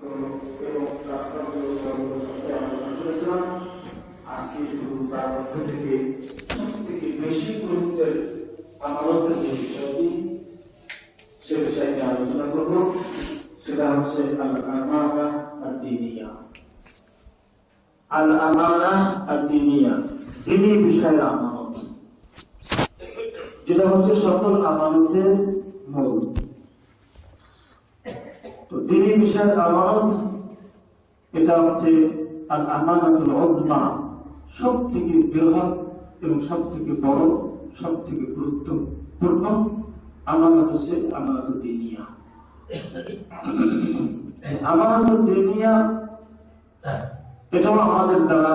এবং শুনেছিলাম আজকে শুধু তার মধ্য থেকে সব থেকে বেশি গুরুত্বের আমানতের যে বিষয়টি সে বিষয় নিয়ে আলোচনা করব। সেটা হচ্ছে আল আমানা আদ-দীনিয়া। আল আমানা আদ-দীনিয়া, দ্বীনি বিষয়ের আমানত, যেটা হচ্ছে সকল আমানতের মূল। তো দ্বীনি বিষয়ের আমানত, এটা হচ্ছে আল আমানাতুল উযমা, সব থেকে বৃহৎ এবং সব থেকে বড়, সব থেকে গুরুত্বপূর্ণ আমানত হচ্ছে আমানাতুদ দীনিয়া। আমানাতুদ দীনিয়া এটাও আমাদের দ্বারা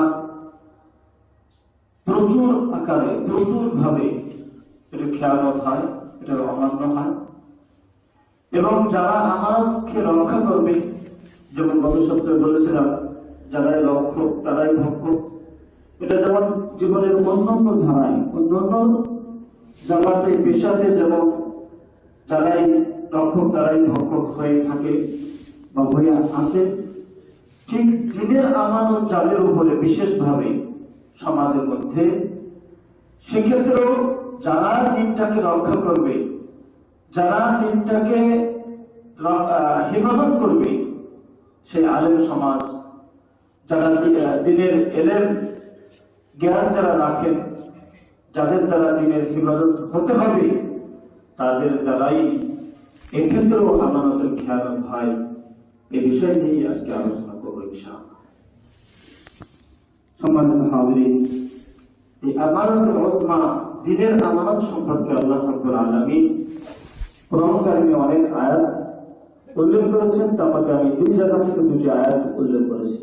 প্রচুর আকারে, প্রচুর ভাবে এটা খেয়ালত হয়, এটা অমান্য হয়। এবং যারা আমানতকে রক্ষা করবে, যেমন গত সপ্তাহে বলেছিলাম, যারাই রক্ষক তারাই ভক্ষক। এটা যেমন জীবনের অন্যান্য ধারায়, অন্যান্য জায়গাতে, পেশাতে যেমন যারাই রক্ষক তারাই ভক্ষক হয়ে থাকে বা হয়ে আসে, ঠিক দিনের আমানত যাদের উপরে বিশেষভাবে সমাজের মধ্যে, সেক্ষেত্রেও যারা দিনটাকে রক্ষা করবে, যারা দিনটাকে হেফাজত করবে, সেই আলেম সমাজ, যারা দিনের এলেম জ্ঞান যারা রাখেন, যাদের দ্বারা দিনের হেফাজত হতে হবে, তাদের দ্বারাই এক্ষেত্রেও আমানতের খেয়ালত হয়। এই বিষয় নিয়ে আজকে আলোচনা করবো ইনশাআল্লাহ। সম্মানিত হাজিরিন, এই আমানতের উযমা, দিনের আমানত সম্পর্কে আল্লাহ রাব্বুল আলামিন কোরআন কারিমে অনেক আয়াত উল্লেখ করেছেন। তার মধ্যে আমি দুই জায়গা থেকে দুটি আয়াত উল্লেখ করেছি।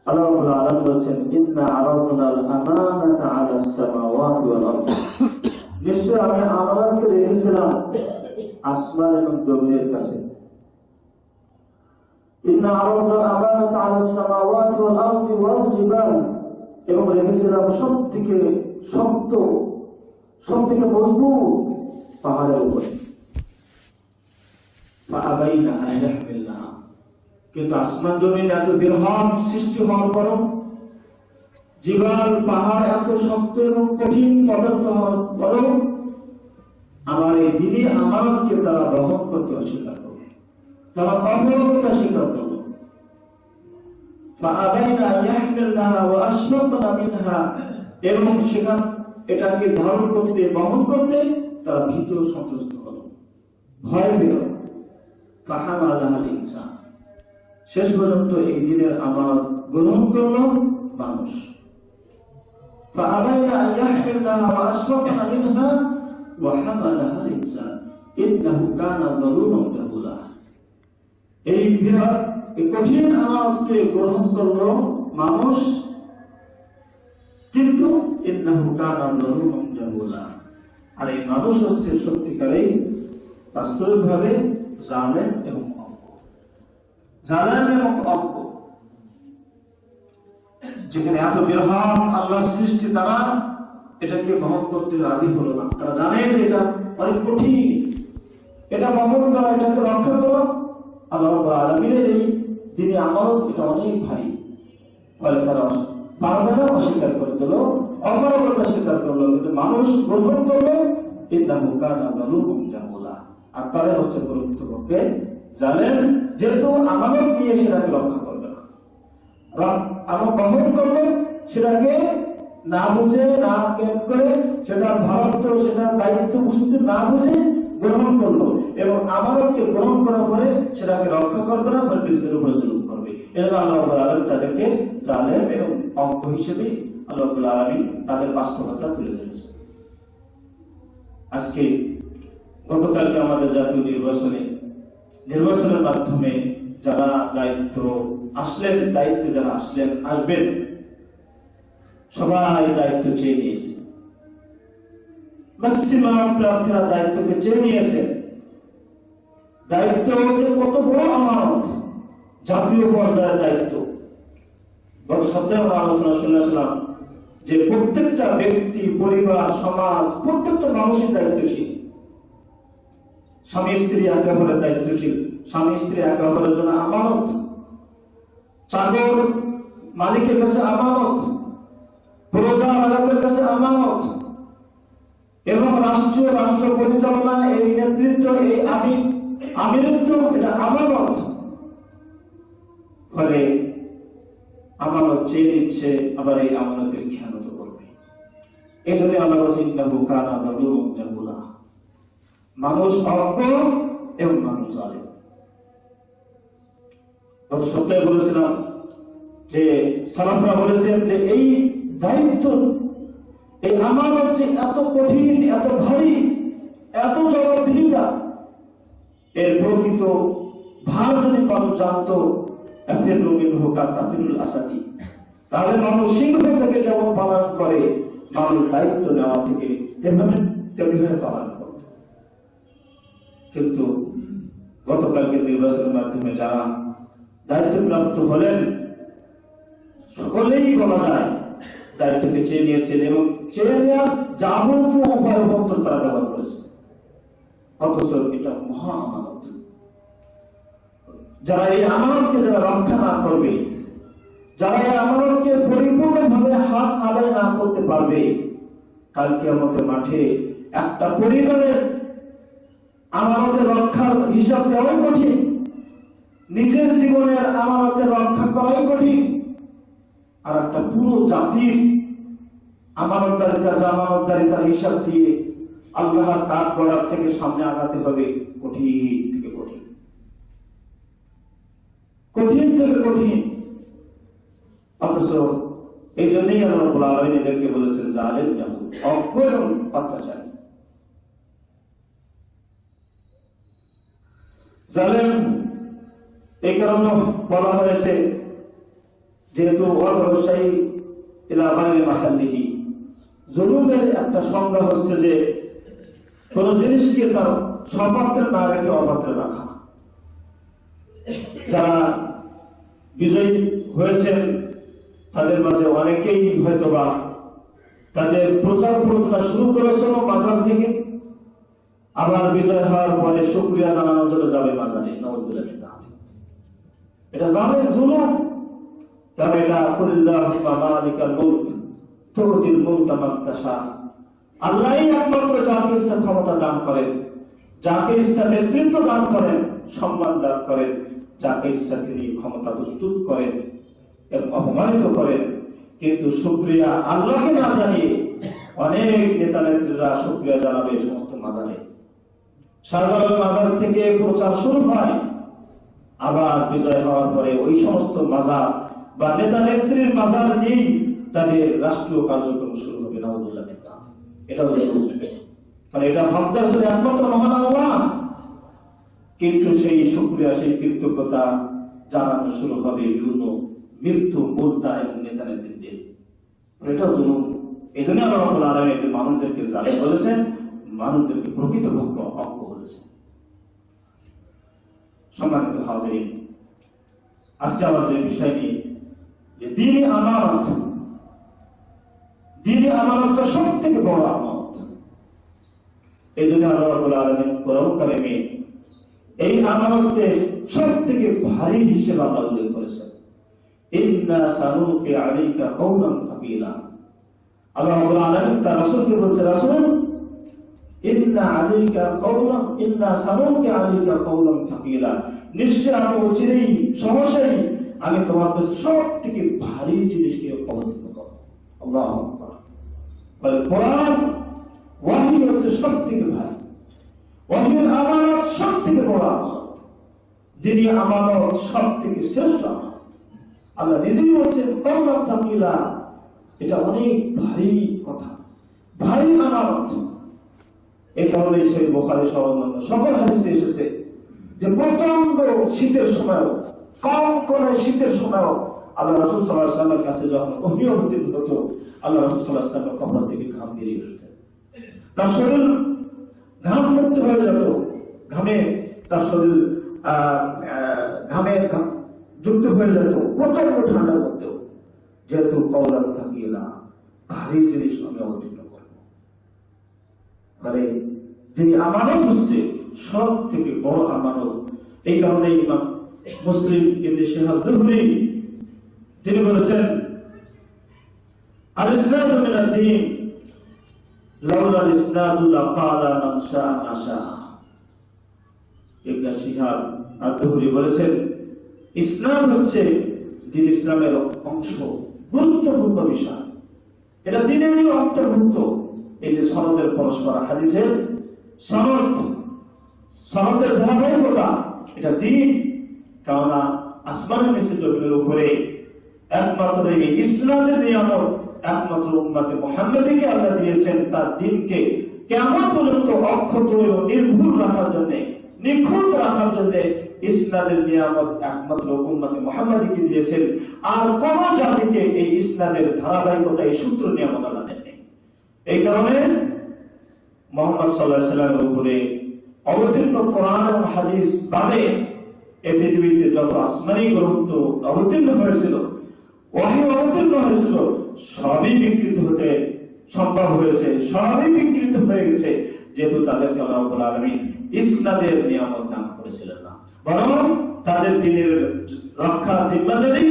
আল্লাহ রাব্বুল আলামিন বলেছেন, ইন্না আরাদনাল আমানাতা আলাস সামাওয়াতি ওয়াল আরদ, নিশ্চয় আমি আমানতকে রেখেছিলাম আসমান এবং জমিনের কাছে। ইন্না আরাদনাল আমানাতা আলাস সামাওয়াতি ওয়াল আরদ ওয়াল জিবাল, এবং রেখেছিলাম সব থেকে শক্ত, সব থেকে মজবুত পাহাড়ের উপর। কিন্তু আসমান জমিন এত বৃহৎ সৃষ্টি হওয়ার পরও, জিবাল পাহাড় এত শক্ত এবং কঠিন পদার্থ হওয়ার পরও, আমার এই দিনে আমানতকে তারা বহন করতে অস্বীকার করবে, তারা অবরোধতা স্বীকার করবে। এবং সেখান এটাকে ধারণ করতে, বহন করতে তারা ভীত সন্ত্রস্ত হল, ভয় পেল। শেষ পর্যন্ত এই দিনের আমার গ্রহণ করল মানুষ। এই বিরাট কঠিন আমানতকে গ্রহণ করল মানুষ, কিন্তু ইন্নাহু কানা যালুমান জাহুলা, আর এই মানুষ হচ্ছে সত্যিকারেই বাস্তবিকভাবে জালেম এবং অজ্ঞ। জালেম এবং অজ্ঞ, যেখানে এত বৃহৎ আল্লাহর সৃষ্টি, তারা এটাকে বহন করতে রাজি হলো না। তারা জানে যে এটা অনেক কঠিন, এটা বহন করা, এটাকে রক্ষা করা আল্লাহ রাব্বুল আলামিনের এই দিনে আমানত, এটা অনেক ভারী। ফলে তারা পারবে না, অস্বীকার করে দিল, অপারগতা স্বীকার করলো। কিন্তু মানুষ গ্রহণ করলো, ইন্নাহু কানা যালুমান জাহুলা, আর তারা হচ্ছে প্রকৃতপক্ষে জালেম, যেহেতু আমানত দিয়ে সেটাকে রক্ষা করবে না, আমার বহন করবে, সেটাকে না বুঝে, না জ্ঞান করে, সেটা ভারত, সেটা দায়িত্ব বুঝতে না বুঝে গ্রহণ করলো, এবং আমানতকে গ্রহণ করার পরে সেটাকে রক্ষা করবে না, নিজেদের উপরে জুলুম করবে। এজন্য আল্লাহ রাব্বুল আলামিন তাদেরকে জালেম এবং অজ্ঞ হিসেবে আল্লাহ রাব্বুল আলামিন তাদের বাস্তবতা তুলে ধরেছে। আজকে গতকালকে আমাদের জাতীয় নির্বাচনের মাধ্যমে যারা দায়িত্বে যারা আসবেন, সবাই দায়িত্ব চেয়ে নিয়েছে। ম্যাক্সিমাম প্রার্থীরা দায়িত্বকে চেয়ে নিয়েছেন। দায়িত্ব যে কত বড় আমানত, জাতীয় পর্যায়ের দায়িত্ব। গত সপ্তাহে আমরা আলোচনা শুনেছিলাম যে প্রত্যেকটা ব্যক্তি, পরিবার, সমাজ, প্রত্যেকটা মানুষের দায়িত্বশীল। স্বামী স্ত্রী একে অপরের দায়িত্বশীল, স্বামী স্ত্রী একে অপরের জন্য আমানত, চাকর মালিকের কাছে আমানত, প্রজা রাজাদের কাছে আমানত, এবং রাষ্ট্র পরিচালনা, এই নেতৃত্ব, এই আমিরত্ব, এটা আমানত। ফলে আমানত চেয়ে দিচ্ছে, আবার এই আমানতের খেয়ানত করবে। এই জন্য আল্লাহ মানুষ অজ্ঞ এবং মানুষ জালেম। গত সপ্তাহে বলেছিলাম যে সালাফরা বলেছেন যে এই দায়িত্ব, এই আমানত যে এত কঠিন, এত ভারী, এত জবাবদিহিতা, এর প্রকৃত ভার যদি মানুষ জানতো, তাহলে মানুষ সিংহ থেকে যেমন পালন করে, মানুষ দায়িত্ব নেওয়া থেকে তেমনি পালন করত। কিন্তু গতকালকে নির্বাচনের মাধ্যমে যারা দায়িত্বপ্রাপ্ত হলেন, সকলেই বলা যায় দায়িত্বকে চেয়ে নিয়েছেন, এবং চেয়ে নেওয়ার যাবতীয় উপায় পত্র তারা ব্যবহার করেছে। অথচ এটা মহা আমানত। যারা এই আমানতকে যারা রক্ষা না করবে, যারা এই আমানতকে পরিপূর্ণভাবে হাত আদায় না করতে পারবে, কালকে আমাদের মাঠে একটা পরিবারের আমানতের রক্ষার হিসাব দেওয়াই কঠিন, নিজের জীবনের আমানতের রক্ষা করাই কঠিন, আর একটা পুরো জাতির আমানতদারিতার হিসাব দিয়ে আল্লাহর কাঠ গড়ার থেকে সামনে আগাতে হবে কঠিন থেকে কঠিন, কঠিন থেকে কঠিন। অথচ এই জন্যই আল্লাহ রাব্বুল আলামিন এদেরকে বলেছেন জালেম, জাবুর, অজ্ঞ এবং অত্যাচারী। জালেম এই কারণে বলা হয়েছে যেহেতু অব্যবসায়ী ইলা গায়রি মাহাল্লিহি, জুলুমের একটা সংজ্ঞা হচ্ছে যে কোন জিনিসকে তার সপাত্রে না রেখে অপাত্রে রাখা। যারা বিজয়ী হয়েছেন তাদের মাঝে অনেকেই হয়তোবা তাদের প্রচার প্রচারণা শুরু করেছিল মাজার থেকে, আবার বিজয় হওয়ার পরে শুকরিয়া জানানোর জন্য যাবে মাজারে, নাউযুবিল্লাহ। এটা জালেম, জুলুম। তবে এটা কুল্লাহু মালিকাল মুলক তুতিল মুলকা মান তাশা, আল্লাহই একমাত্র যাকে ইচ্ছা ক্ষমতা দান করেন, যাকে ইচ্ছা নেতৃত্ব দান করেন, সম্মান দান করেন, যাকে ইচ্ছা তিনি ক্ষমতা দুষ্টুত করেন এবং অপমানিত করেন। কিন্তু শুকরিয়া আল্লাহকে না জানিয়ে অনেক নেতা নেত্রীরা শুকরিয়া জানাবে সমস্ত মাজারে। সাধারণ মাজার থেকে প্রচার শুরু হয়, আবার বিজয় হওয়ার পরে ওই সমস্ত মাজার বা নেতা নেত্রীর মাজার দিয়েই তাদের রাষ্ট্রীয় কার্যক্রম শুরু হবে। নাউযুবিল্লাহ। এটা মানে এটা ভাবতে একমাত্র মহান আল্লাহ, কিন্তু সেই শুকরিয়া, সেই কৃতজ্ঞতা জানানো শুরু হবে বিভিন্ন মৃত্যু, মুদ্রা এবং নেতা নেত্রীদের। এটাও জুলুম। এই জন্য আল্লাহ রাব্বুল আলামিন মানুষদেরকে জালেম বলেছেন, মানুষদেরকে প্রকৃতপক্ষ অজ্ঞ বলেছেন। সম্মানিত হাজিরিন, আজকে আমার যে বিষয় নিয়ে যে দ্বীনি আমানত, দ্বীনি আমানতটা সব থেকে বড় আমানত। এই জন্য আল্লাহ রাব্বুল আলামিন কোরআন কারিমে এই আমানতের সব থেকে ভারী হিসেবে আল্লাহ উল্লেখ করেছেন, ইন্না সানুলকি আলাইকা কওলান সাকিলা। আল্লাহ রাব্বুল আলামিন তার রাসূলকে বলছে, রাসূল ইন্না আলাইকা কওলান, ইন্না সানুলকি আলাইকা কওলান সাকিলা, নিশ্চয় আমি অচিরেই সহসাই আমি তোমার কাছে সব থেকে ভারী জিনিসকে অবতীর্ণ করব। আল্লাহু আকবার। বলে কোরআন ওয়াহী হচ্ছে সব থেকে ভারী, ওয়াহীর আমানত সব থেকে বড় আমানত, দ্বীনি আমানত সব থেকে শ্রেষ্ঠ আমানত। আল্লাহ নিজেই বলছেন কওলান সাকিলা, এটা অনেক ভারী কথা, ভারী আমানত। এই কারণে সেই বুখারী সহ অন্যান্য সকল হাদিসে এসেছে যে প্রচন্ড শীতের সময়, কম করে শীতের সময় আল্লাহ রাসূল সাল্লাল্লাহু আলাইহি ওয়াসাল্লামের কাছে যখন ওহী অবতীর্ণ হতো, আল্লাহ রাসূল সাল্লাল্লাহু আলাইহি ওয়াসাল্লামের কপাল থেকে ঘাম বেরিয়ে আসতো, তার শরীর ঘাম মুক্ত হয়ে যেত, ঘামে তার শরীর ঘামে যুক্ত হয়ে যেত প্রচন্ড ঠান্ডার মধ্যেও, যেহেতু কওলান সাকিলা, ভারী জিনিস আমি অবতীর্ণ করবো। মানে যিনি আমানত হচ্ছে সব থেকে বড় আমানত। এই কারণে ইমাম মুসলিম ইবনে শিহাব যুহরি তিনি বলেছেন, আল ইসনাদু মিনাদ দ্বীন লাউলা আল ইসনাদু লাকালা মান শাআ মা শাআ। ইবনে শিহাব যুহরি বলেছেন, ইসলাম হচ্ছে দ্বীন, ইসলামের অংশ, গুরুত্বপূর্ণ বিষয়, এটা দ্বীনেরই অন্তর্ভুক্ত। এই যে সনদের পরস্পর, হাদিসের সনদের ধারাবাহিকতা, এটা দ্বীন। কেননা আসমানের নিচে জমিনের উপরে একমাত্র এই ইসলামের নিয়ামত একমাত্র উম্মতে মুহাম্মাদীকে আল্লাহ দিয়েছেন, তার দ্বীনকে কিয়ামত পর্যন্ত অক্ষত এবং নির্ভুল রাখার জন্য, নিখুঁত রাখার জন্য ইসলামের নিয়ামত একমাত্র উম্মতে মুহাম্মাদীকে দিয়েছেন। আর কোন জাতিকে এই ইসলামের ধারাবাহিকতা, এই সূত্র নিয়ামত আল্লাহ দেননি। এই কারণে মুহাম্মদ সাল্লাল্লাহু আলাইহি ওয়াসাল্লামের উপরে অবতীর্ণ কোরআন এবং হাদিস বাদে এই পৃথিবীতে যত আসমানি গ্রন্থ অবতীর্ণ হয়েছিল, ওহী অবতীর্ণ হয়েছিল, সবই বিকৃত হতে সম্ভব হয়েছে, সবই বিকৃত হয়ে গেছে, যেহেতু তাদেরকে আল্লাহ রাব্বুল আলামিন ইসলামের নিয়ামত দান করেছিলেন না, বরং তাদের দ্বীনের রক্ষা জিম্মাদারি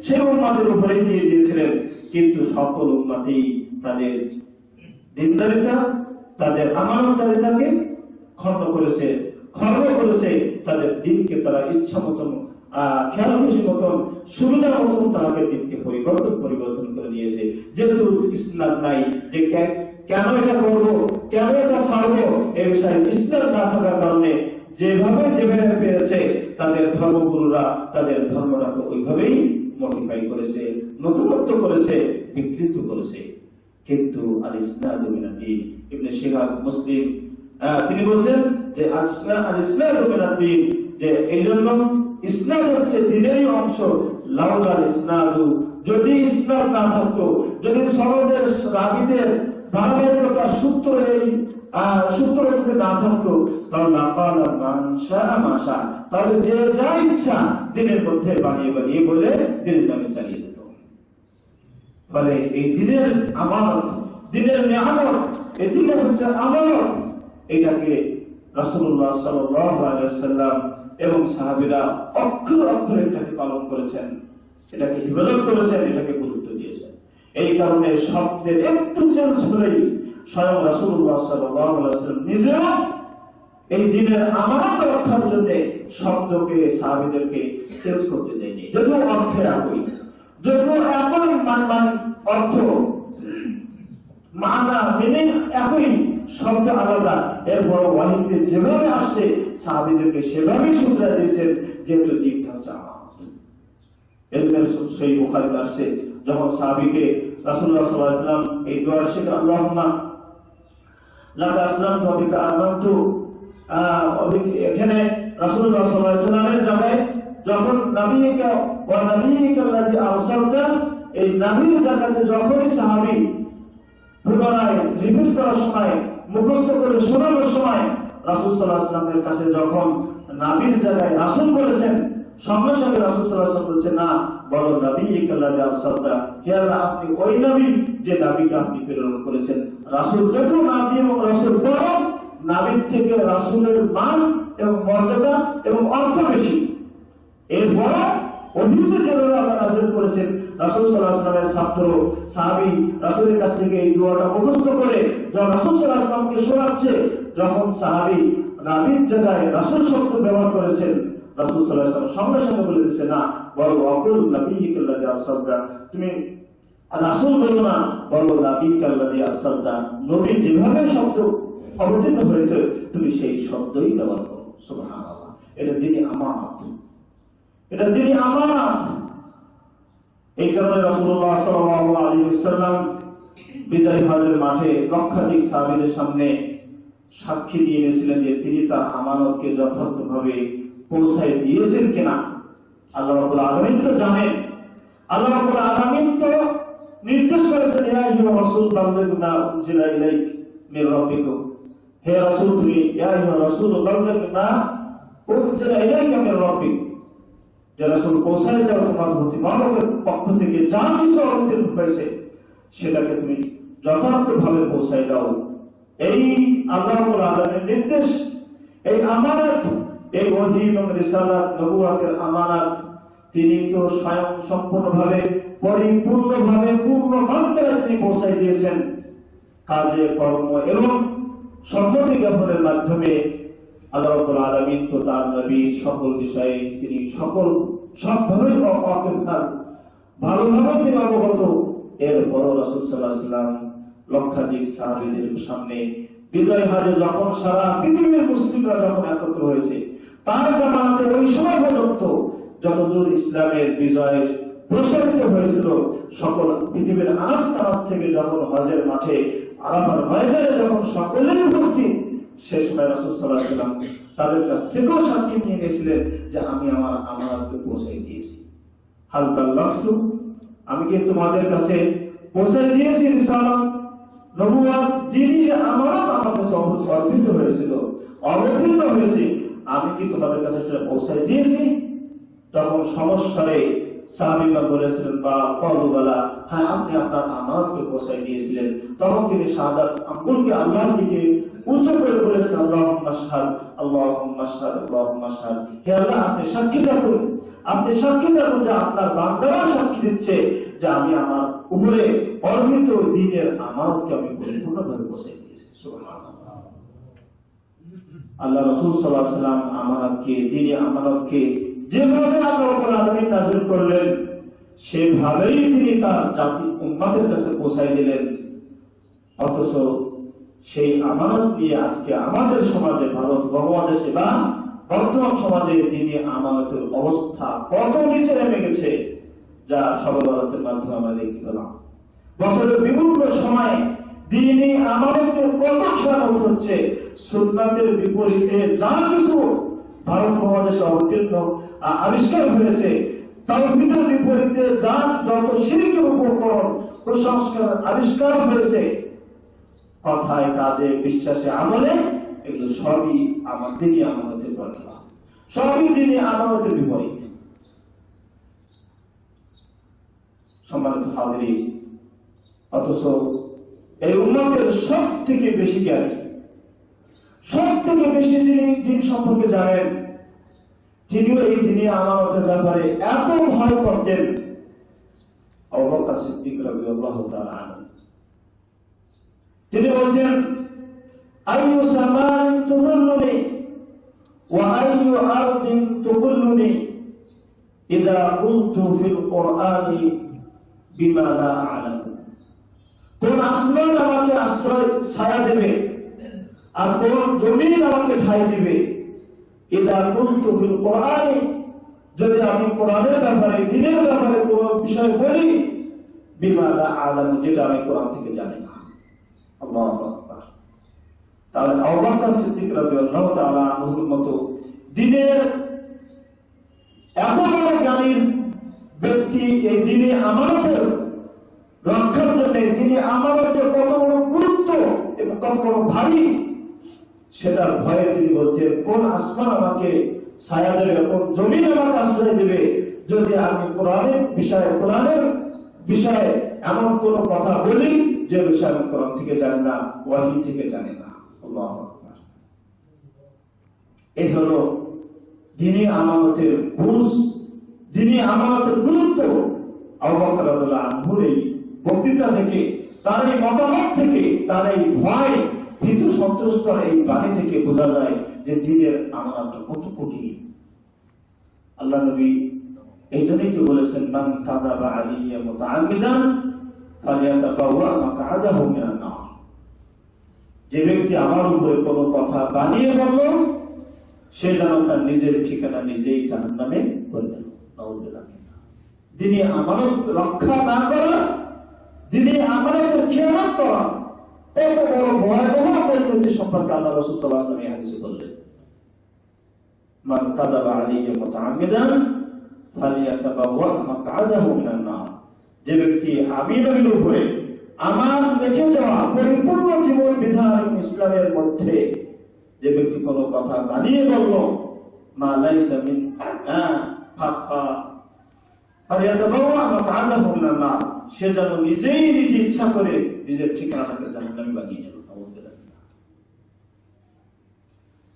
সেই উম্মতের উপরে দিয়ে দিয়েছিলেন। কিন্তু সকল উম্মতই তাদের দ্বীনদারিতা, তাদের আমানতদারিতাকে খর্ব করেছে, তাদের দ্বীনকে তারা ইচ্ছা মতন, খেয়াল খুশি মতন, সুবিধা মতন তারাকে দ্বীনকে পরিবর্তন করে নিয়েছে। যেহেতু ইসলাম নাই, যে কেন এটা করবো, কেন এটা ছাড়বো, এই বিষয়ে ইসলাম না থাকার কারণে যেভাবে পেরেছে তাদের ধর্মগুরুরা তাদের ধর্মটাকে ওইভাবেই মডিফাই করেছে, নতুনত্ব করেছে, বিকৃত করেছে। কিন্তু আল ইসনাদু মিনাদ দ্বীন, ইবনে শিহাব মুসলিম তিনি বলছেন যে আল ইসনাদু মিনাদ দ্বীন, যে এই জন্য ইসলাম হচ্ছে দ্বীনেরই অংশ। লাউলা আল ইসনাদু, যদি ইসলাম না থাকতো, যদি সনদের রাবীদের ধারাবাহিকতা সূত্র যদি না থাকতো, তাহলে লাকালা মান শাআ মা শাআ, তাহলে যে যা ইচ্ছা দ্বীনের মধ্যে বানিয়ে বলে দ্বীনের নামে চালিয়ে দিত। ফলে এই দ্বীনের আমানত, দ্বীনের নিয়ামত, এই দ্বীনের হচ্ছে আমানত, এটাকে রাসূলুল্লাহ সাল্লাল্লাহু আলাইহি ওয়াসাল্লাম এবং সাহাবীরা অক্ষরে এটাকে পালন করেছেন, এটাকে হিফাজত করেছেন, এটাকে গুরুত্ব দিয়েছেন। এই কারণে শব্দের একটু চেঞ্জ হলেই স্বয়ং রাসূলুল্লাহ সাল্লাল্লাহু আলাইহি ওয়াসাল্লাম নিজেও এই দ্বীনের আমানত রক্ষার জন্য শব্দকে, সাহাবীদেরকে চেঞ্জ করতে দেয়নি। যদিও অর্থে একই, যদিও একই অর্থ, মানা, মিনিং একই, শব্দ আলাদা, এরপর ওয়াহিতে যেভাবে আসছে সাহাবীদেরকে সেভাবেই শুধরে দিয়েছেন, যেহেতু দিকটা হচ্ছে আমানত। এর সহিহ বুখারীতে আসছে, যখন সাহাবীকে রাসূলুল্লাহ সাল্লাল্লাহু আলাইহি ওয়াসাল্লাম এই দোয়া শিখে, আল্লাহুম্মা লাকা আসলামতু ওয়া বিকা আমানতু, এখানে রাসূলুল্লাহ সাল্লাল্লাহু আলাইহি ওয়াসাল্লামের জায়গায় যখন নবিয়িকা ওয়া নবিয়িকাল্লাযী আরসালতা, এই নবীর জায়গাতে যখনই সাহাবী পুনরায় রিপিট করার সময়, মুখস্থ করে শোনানোর সময় রাসূল সাল্লাল্লাহু আলাইহি ওয়াসাল্লামের কাছে যখন নবীর জায়গায় রাসূল বলেছেন, সঙ্গে সঙ্গে রাসূল সাল্লাল্লাহু আলাইহি ওয়াসাল্লাম বলছেন, না, বলো নবিয়িকাল্লাযী আরসালতা, হে আল্লাহ, আপনি ওই নবী যে নবীকে আপনি প্রেরণ করেছেন। রাসূল যত নবী এবং রাসূল বড়, নবীর থেকে রাসূলের মান এবং মর্যাদা এবং অর্থ বেশি। এরপর অভিহিত যেভাবে আল্লাহ নাযিল করেছেন, রাসূল সাল্লাল্লাহু আলাইহি ওয়াসাল্লামের ছাত্র সাহাবী রাসূলের কাছ থেকে এই দোয়াটা মুখস্থ করে যখন রাসূল সাল্লাল্লাহু আলাইহি ওয়াসাল্লামকে শোনাচ্ছে, যখন সাহাবী নবীর জায়গায় রাসূল শব্দ ব্যবহার করেছেন, রাসূল সাল্লাল্লাহু আলাইহি ওয়াসাল্লাম সঙ্গে সঙ্গে বলে দিয়েছে, না, বলো ওয়াকুল নবিয়্যিকাল্লাযী আরসালতা, তুমি রাসূল বলো না, বলো নবিয়্যিকাল্লাযী আরসালতা, নবী যেভাবে শব্দ অবতীর্ণ হয়েছে তুমি সেই শব্দই ব্যবহার করো। সুবহানাল্লাহ, এটা দ্বীনি আমানত, এটা দ্বীনি আমানত। এই কারণে রাসূলুল্লাহ সাল্লাল্লাহু আলাইহি ওয়াসাল্লাম বিদায় হজের মাঠে লক্ষাধিক সাহাবীদের সামনে সাক্ষী দিয়ে এনেছিলেন যে তিনি তার আমানতকে যথার্থভাবে পৌঁছায় দিয়েছেন কিনা। আল্লাহ রাব্বুল আলামিন তো জানেন, আল্লাহ রাব্বুল আলামিন তো নির্দেশ করেছেন, ইয়া আইয়ুহার রাসূল বাল্লিগ মা উনজিলা ইলাইক মির রাব্বিকুম, হে রাসূল তুমি, ইয়া আইয়ুহার রাসূল বাল্লিগ মা উনজিলা ইলাইকা মির রাব্বিক, যে রাসূল পৌঁছায় দাও তোমার প্রতিপালকের পক্ষ থেকে যা কিছু অবতীর্ণ হয়েছে সেটাকে তুমি যথার্থভাবে পৌঁছায় দাও। এই আল্লাহ রাব্বুল আলামিনের নির্দেশ, এই আমানত, এই ওহী এবং রিসালাত নবুয়তের আমানত তিনি তো স্বয়ং সম্পূর্ণভাবে পরিপূর্ণভাবে পূর্ণ মাত্রায় তিনি পৌঁছাই দিয়েছেন। কাজে কর্ম এবং সম্মতি জ্ঞাপনের মাধ্যমে আল্লাহ রাব্বুল আলামিন তো তার নবী সকল বিষয়ে তিনি সবভাবে ভালোভাবে তিনি অবগত। এরপর রাসূল সাল্লাল্লাহু আলাইহি ওয়াসাল্লাম লক্ষাধিক সাহাবীদের সামনে বিজয় হাজে যখন সারা পৃথিবীর মুসলিমরা যখন একত্র হয়েছে, তার জামানাতে ওই সময় পর্যন্ত যতদূর ইসলামের বিজয় প্রসারিত হয়েছিল, সকল পৃথিবীর আনাস কানাস থেকে যখন হজের মাঠে আরাফার ময়দানে যখন সকলেই উপস্থিত, সে সময় রাসূল সাল্লাল্লাহু আলাইহি ওয়াসাল্লাম তাদের কাছ থেকেও সাক্ষী নিয়ে নিয়েছিলেন যে আমি আমার আমানতকে পৌঁছে দিয়েছি। হাল বাল্লাগতু, আমি কি তোমাদের কাছে পৌঁছে দিয়েছি রিসালাত নবুয়ত, যিনি যে আমানত আমার কাছে অর্পিত হয়েছিল, অবতীর্ণ হয়েছে, আমি কি তোমাদের কাছে সেটা পৌঁছে দিয়েছি? তখন সমস্যারে সাহাবীরা বলেছিলেন বা কলুবালা, হ্যাঁ আপনি আপনার আমানতকে পৌঁছে দিয়েছিলেন। তখন তিনি শাহাদাত আঙ্গুলকে আল্লাহর দিকে উঁচু করে বলেছেন, আল্লাহুম্মা শাহাদ, আল্লাহুম্মা শাহাদ, আল্লাহুম্মা শাহাদ। হে আল্লাহ, আপনি সাক্ষী থাকুন, আপনি সাক্ষী থাকুন যে আপনার বান্দারা সাক্ষী দিচ্ছে যে আমি আমার উপরে অর্পিত দ্বীনের আমানতকে আমি পরিপূর্ণভাবে পৌঁছে দিয়েছি। সুবহানাল্লাহ। আল্লাহ রাসূল সাল্লাল্লাহু আলাইহি ওয়াসাল্লাম আমানতকে, দ্বীনের আমানতকে যেভাবে আল্লাহ রাব্বুল আলামিন নাযিল করলেন, সেভাবেই তিনি তার জাতি উম্মতের কাছে পৌঁছাই দিলেন। অথচ সেই আমানত নিয়ে আজকে আমাদের সমাজে, ভারত উপমহাদেশে বা বর্তমান সমাজে দ্বীনি আমানতের অবস্থা কত নিচে নেমে গেছে, যা সর্বভারতের মাধ্যমে আমরা দেখতে পেলাম। বছরের বিভিন্ন সময় দ্বীনি আমানতের কত খেয়ানত হচ্ছে। সুন্নাতের বিপরীতে যা কিছু ভারত উপমহাদেশে অবতীর্ণ আবিষ্কার হয়েছে, তাওহীদের বিপরীতে যা যত শিরকের উপকরণ কুসংস্কার আবিষ্কার হয়েছে, কথায় কাজে বিশ্বাসে আমলে, এগুলো সবই আমার দ্বীনি আমানতের বর্জন, সবই দ্বীনি আমানতের বিপরীত। সম্মানিত হাজিরিন, অথচ এই উম্মতের সব থেকে বেশি জ্ঞানী, সব থেকে বেশি যিনি দ্বীন সম্পর্কে জানেন, তিনিও এই দ্বীনি আমানতের ব্যাপারে এত ভয় করতেন, আবু বকর সিদ্দিক রাদিয়াল্লাহু তাআলা আনহু। তিনি বলতেন, আইয়ু সামান তুযুল্লুনি ওয়া আইয়ু আরদিন তুযুল্লুনি ইযা কুনতু ফিল কুরআনি বিমা লা আ'লামু। কোন আসমান আমাকে আশ্রয় ছায়া দেবে আর কোন জমিন আমাকে ঠাঁই দিবে? ইযা কুনতু ফিল কুরআনি, যদি আমি কোরআনের ব্যাপারে, দ্বীনের ব্যাপারে কোন বিষয় বলি, বিমা লা আ'লামু, যেটা আমি কোরআন থেকে জানি না। আল্লাহু আকবার। তাহলে আবু বকর সিদ্দিক রাদিয়াল্লাহু তাআলা আনহুর মতো দ্বীনের এত বড় জ্ঞানীর ব্যক্তি এই দ্বীনি আমানতের রক্ষার জন্য, দ্বীনি আমানতের কত বড় গুরুত্ব এবং কত বড় ভারী, সেটার ভয়ে তিনি বলতেন, কোন আসমান আমাকে ছায়া দেবে, কোন জমিন আমাকে আশ্রয় দেবে, যদি আমি কোরআনের বিষয়ে এমন কোন কথা বলি যে বিষয় আমি কোরআন থেকে জানি না, ওয়াহী থেকে জানি না। আল্লাহু আকবার। এই হলো দ্বীনি আমানতের বুঝ, দ্বীনি আমানতের গুরুত্ব। আবু বকর রাদিয়াল্লাহু আনহুর এই বক্তৃতা থেকে, তার এই মতামত থেকে, তার এই ভয় ভীতু সন্তুষ্ট এই বাণী থেকে বোঝা যায় যে দ্বীনের আমানত কত কঠিন। আল্লাহ নবী এই জন্যই তো বলেছেন, মান কাযাবা আলাইয়া মুতাআম্মিদান ফালিয়াতাবাওয়া মাকআদাহু মিনান নার। যে ব্যক্তি আমার উপরে কোনো কথা বানিয়ে বলল, সে যেন তার নিজের ঠিকানা নিজেই জাহান্নামে বলল। নাউযুবিল্লাহ। দ্বীনি আমানত রক্ষা না করা, দ্বীনি আমানতের খেয়ানত করা, কত বড় ভয়াবহ পরিণতি সম্পর্কে আল্লাহ রাসূল সাল্লাল্লাহু আলাইহি ওয়াসাল্লাম এই হাদিসে বললেন, মান কাযাবা আলাইয়া মুতাআম্মিদান ফালিয়াতাবাওয়া মাকআদাহু মিনান নার। যে ব্যক্তি আমি নবীর উপরে আমার রেখে যাওয়া পরিপূর্ণ জীবন বিধান ইসলামের মধ্যে যে ব্যক্তি কোনো কথা বানিয়ে বলল, মা লাইসা মিন ফালিয়াতাবাওয়া মাকআদাহু মিনান নার, সে যেন নিজেই নিজে ইচ্ছা করে নিজের ঠিকানাটাকে জাহান্নামে বানিয়ে নেবে।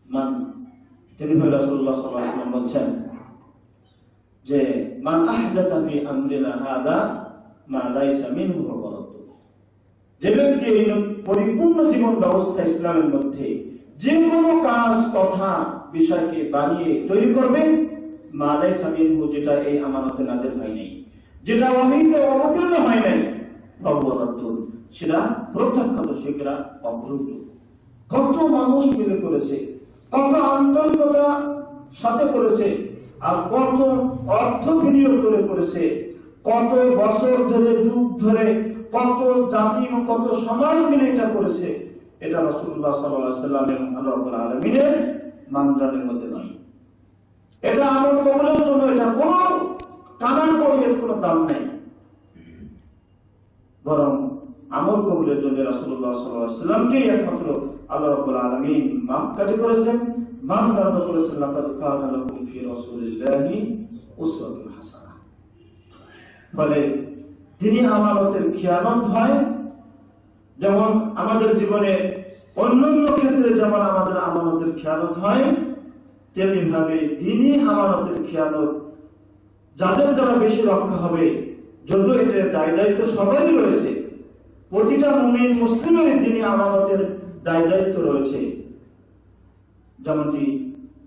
মান তিনি রাসূলুল্লাহ সাল্লাল্লাহু আলাইহি ওয়াসাল্লাম বলছেন যে মান আহদাসা ফি আমরিনা হাদা মা লাইসা মিনহু ফাহুয়া রাদ্দুন। যে ব্যক্তি এই পরিপূর্ণ জীবন ব্যবস্থা ইসলামের মধ্যে যে কোনো কাজ কথা বিষয়কে বানিয়ে তৈরি করবে, মা লাইসা মিনহু, যেটা এই আমানতে নাযিল হয় নাই, যেটা ওহীতে অবতীর্ণ হয় নাই, ফাহুয়া রাদ্দুন, সেটা প্রত্যাখ্যাত, সেটা অগ্রহণযোগ্য। কত মানুষ মিলে করেছে, কত আন্তরিকতা সাথে করেছে, আর কত অর্থ বিনিয়োগ করে করেছে, কত বছর ধরে, যুগ ধরে, কত জাতি এবং কত সমাজ মিলে এটা করেছে। এটা রাসূলুল্লাহ সাল্লাল্লাহু আলাইহি ওয়াসাল্লাম এবং আল্লাহ রাব্বুল আলামিনের মানদণ্ডের মধ্যে নয়। এটা আমল কবুলের জন্য এটা কোন কানার করিয়ে কোনো দাম নাই, বরং আমল কবুলের জন্য রাসূলুল্লাহ সাল্লাল্লাহু আলাইহি ওয়াসাল্লামকে একমাত্র আল্লাহ রাব্বুল আলামিন মাপকাঠি করেছেন, মানদণ্ড করেছেন। লাকাদ কানা লাকুম ফি রাসূলিল্লাহি উসওয়াতুন হাসানাহ। বলে তিনি আমানতের খেয়ানত হয়, যেমন আমাদের জীবনে অন্যান্য ক্ষেত্রে যেমন আমাদের আমানতের খেয়ানত হয়, তেমনি ভাবে তিনি আমানতের খেয়ানত যাদের দ্বারা বেশি রক্ষা হবে, যদিও এটার দায় দায়িত্ব সবারই রয়েছে, প্রতিটা মুমিন মুসলিমেরই তিনি আমানতের দায় দায়িত্ব রয়েছে। যেমনটি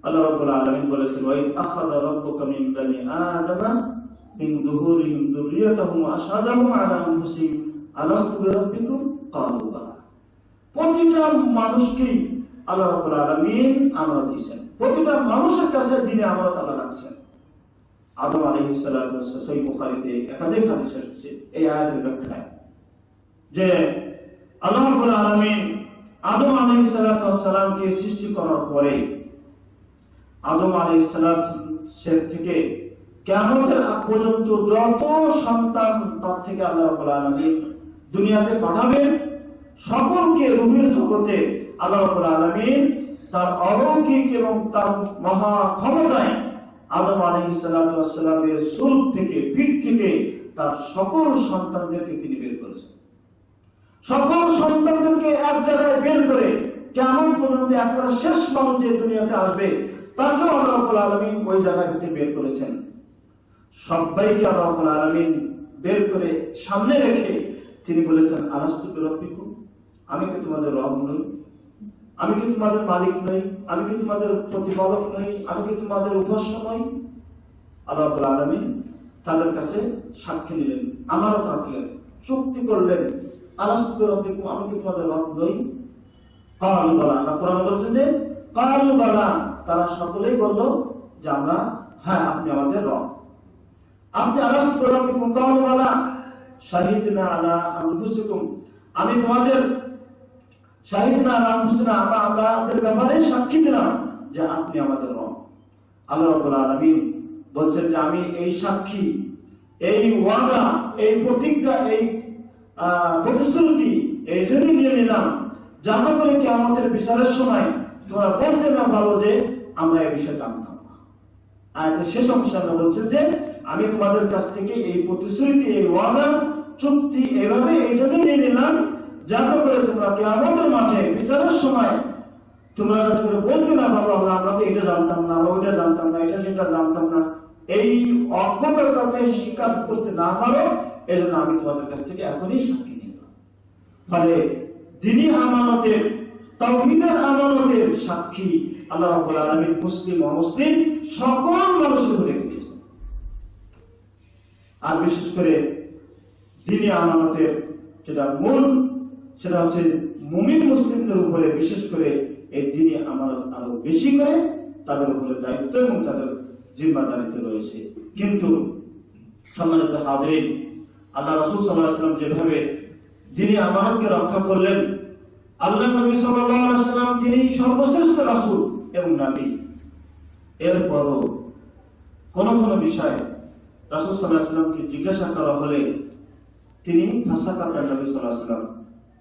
আল্লাহ রাব্বুল আলামিন বলেছেন, ওয়া আখাযা রাব্বুকা মিন বানি আদামা মিন যুহুরিহিম যুররিয়াতাহুম ওয়া আশহাদাহুম আলা আনফুসিহিম আলাস্তু বিরাব্বিকুম ক্বালু বালা। প্রতিটা মানুষকেই আল্লাহ রাব্বুল আলামিন আমানত দিয়েছেন, প্রতিটা মানুষের কাছে দিনে আমানত আল্লাহ রাখছেন। আদম আলাইহিস সালাতু ওয়াস সালাম, সহিহ বুখারীতে একাধিক হাদিস এসেছে এই আয়াতের ব্যাখ্যায়, যে আল্লাহ রাব্বুল আলামিন আদম আলাইহিস সালাতু ওয়াস সালামকে সৃষ্টি করার পরে আদম আলাইহিস সালাত থেকে কিয়ামতের আগ পর্যন্ত যত সন্তান তার থেকে আল্লাহ রাব্বুল আলামিন দুনিয়াতে পাঠাবেন, সকলকে রূহের জগতে আল্লাহ রাব্বুল আলামিন তার অলৌকিক এবং তার মহা ক্ষমতায় আদম আলাইহিস সালাতু ওয়াস সালামের সুলব থেকে, পিঠ থেকে তার সকল সন্তানদেরকে তিনি বের করেছেন। সকল সন্তানদেরকে এক জায়গায় বের করে কেমন পর্যন্ত একবারে শেষ মানুষ যে দুনিয়াতে আসবে তাকেও আল্লাহ রাব্বুল আলামিন ওই জায়গায় থেকে বের করেছেন। সবাইকে আল্লাহ রাব্বুল আলামিন বের করে সামনে রেখে তিনি বলেছেন, আলাস্তু বিরাব্বিকুম, আমি কি তোমাদের রব নই? আমি কি তোমাদের মালিক নই? আমি কি তোমাদের প্রতিপালক নই? আমি কি তোমাদের উপাস্য নই? আল্লাহ রাব্বুল আলামিন তাদের কাছে সাক্ষী নিলেন, আমানত রাখলেন, চুক্তি করলেন, আলাস্তু বিরাব্বিকুম, আমি কি তোমাদের রব নই? ক্বালু বালা। আল্লাহ কোরআনে বলেছেন যে ক্বালু বালা, তারা সকলেই বলল যে আমরা, হ্যাঁ আপনি আমাদের রব। আপনি আলাস্তু বিরাব্বিকুম ক্বালু বালা শাহিদনা আলা আনফুসিকুম, আমি তোমাদের শাহিদনা আলা আনফুসিনা, আমরা আমাদের ব্যাপারে সাক্ষী দিলাম যে আপনি আমাদের রব। আল্লাহ রাব্বুল আলামিন বলছেন যে আমি এই সাক্ষী, এই ওয়াদা, এই প্রতিজ্ঞা, এই প্রতিশ্রুতি এই জন্য নিয়ে নিলাম যাতে করে কিয়ামতের বিচারের সময় তোমরা বলতে না পারো যে আমরা এই বিষয়ে জানতাম না। আয়াতের শেষ অংশে আল্লাহ বলছেন যে আমি তোমাদের কাছ থেকে এই প্রতিশ্রুতি, এই ওয়াদা, চুক্তি এভাবে এই জন্য নিয়ে নিলাম যাতে করে তোমরা কিয়ামতের মাঠে বিচারের সময় তোমরা যাতে করে বলতে না পারো আমরা তো এটা জানতাম না, আমরা ওইটা জানতাম না, এটা সেটা জানতাম না, এই অজ্ঞতার কথা স্বীকার করতে না পারো, এই জন্য আমি তোমাদের কাছ থেকে এখনই সাক্ষী নিলাম। ফলে দ্বীনি আমানতের, তাওহীদের আমানতের সাক্ষী আল্লাহ রাব্বুল আলামিন মুসলিম অমুসলিম সকল মানুষের উপরে দিয়েছেন। আর বিশেষ করে দ্বীনি আমানতের যেটা মূল, সেটা হচ্ছে মুমিন মুসলিমদের উপরে বিশেষ করে এই দ্বীনি আমানত আরো বেশি করে তাদের উপরে দায়িত্ব এবং তাদের জিম্মাদারিতে রয়েছে। কিন্তু সম্মানিত হাজিরিন, আল্লাহ রাসূল সাল্লাল্লাহু আলাইহি ওয়াসাল্লাম যেভাবে দ্বীনি আমানতকে রক্ষা করলেন, আল্লাহ নবী সাল্লাল্লাহু আলাইহি ওয়াসাল্লাম তিনি সর্বশ্রেষ্ঠ রাসূল এবং নবী, এরপরও কোন কোন বিষয় রাসূল সাল্লাল্লাহু আলাইহি ওয়াসাল্লামকে জিজ্ঞাসা করা হলে তিনি ফাসাকাতা নবী সাল্লাল্লাহু আলাইহি ওয়াসাল্লাম,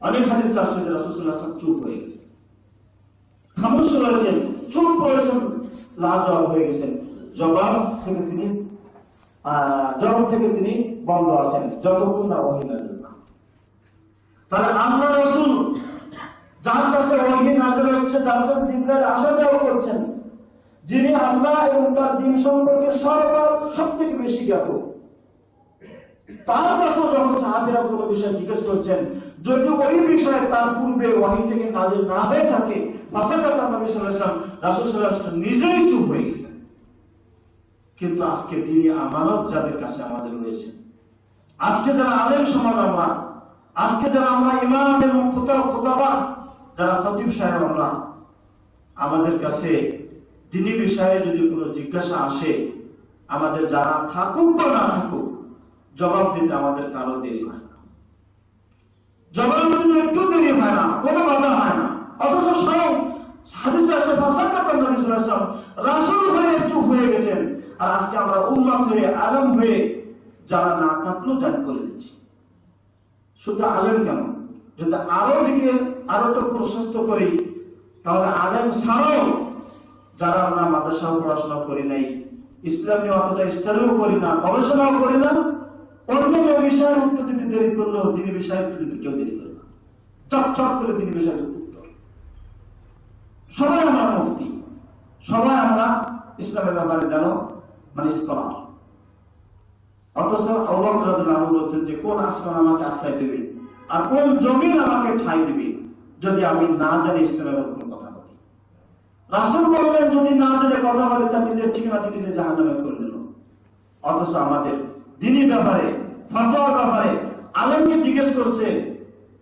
অনেক হাদিসে আসছে যে রাসূল সাল্লাল্লাহু আলাইহি ওয়াসাল্লাম চুপ হয়ে গেছেন, খামোশ রয়েছেন, চুপ করেছেন, লাজবাব হয়ে গেছেন, জবাব থেকে তিনি বন্ধ আছেন যতক্ষণ না ওহী নাযিল না। তাহলে আল্লাহ রাসূল যার কাছে ওহী নাযিল হচ্ছে, যার কাছে জিবরাইল আসা যাওয়া করছেন, যিনি আল্লাহ এবং তার দ্বীন সম্পর্কে সবথেকে বেশি জ্ঞাত, তার কাছে যখন সাহাবীরা কোনো বিষয় জিজ্ঞেস করছেন, যদি ওই বিষয়ে তার পূর্বে ওহী থেকে নাযিল না হয়ে থাকে, ফাসাকাতা নবী সাল্লাল্লাহু আলাইহি ওয়াসাল্লাম, রাসূল সাল্লাল্লাহু আলাইহি ওয়াসাল্লাম নিজেই চুপ হয়ে গেছেন। কিন্তু আজকে দ্বীনি আমানত যাদের কাছে আমাদের রয়েছে, আজকে যারা আলেম সমাজ আমরা, আজকে যারা আমরা ইমাম এবং খোতাবা, যারা খতিব সাহেব আমরা, আমাদের কাছে দ্বীনি বিষয়ে যদি কোনো জিজ্ঞাসা আসে, আমাদের যারা থাকুক বা না থাকুক, জবাব দিতে আমাদের কারো দেরি হয় না, জবাব দিতে একটু দেরি হয় না, কোনো বাধা হয় না। অথচ স্বয়ং হাদিসে আছে ফাসাকাতা নবী সাল্লাল্লাহু আলাইহি ওয়াসাল্লাম রাসূল হয়ে চুপ হয়ে গেছেন, আর আজকে আমরা উম্মত হয়ে আলেম হয়ে যারা না থাকলেও জানি করে দিচ্ছি। শুধু আলেম কেন, যদি আরো একটু প্রশস্ত করি, তাহলে আলেম ছাড়াও যারা আমরা মাদ্রাসাও পড়াশোনা করি নাই, ইসলামী অথবা স্টাডিও করি না, গবেষণাও করি না, অন্যান্য বিষয়ের উত্তর দিতে দেরি করলেও দ্বীনি বিষয়ের উত্তর দিতে কেউ দেরি করে না, চট করে দ্বীনি বিষয়ের উত্তর। সবাই আমরা মুফতি, সবাই আমরা ইসলামের ব্যাপারে জানো, মানে স্কলার। অথচ আবু বকর রাদিয়াল্লাহু আনহু বলছেন যে কোন আসমান আমাকে আশ্রয় দেবে আর কোন জমিন আমাকে ঠাঁই দিবে যদি আমি না জানি ইসলামের কোনো কথা বলি। রাসূল বললেন যদি না জেনে কথা বলে তার নিজের ঠিকানা দিয়ে নিজে জাহান্নামে করে নিল। অথচ আমাদের দ্বীনি ব্যাপারে, ফতোয়ার ব্যাপারে আলেমকে জিজ্ঞেস করছে,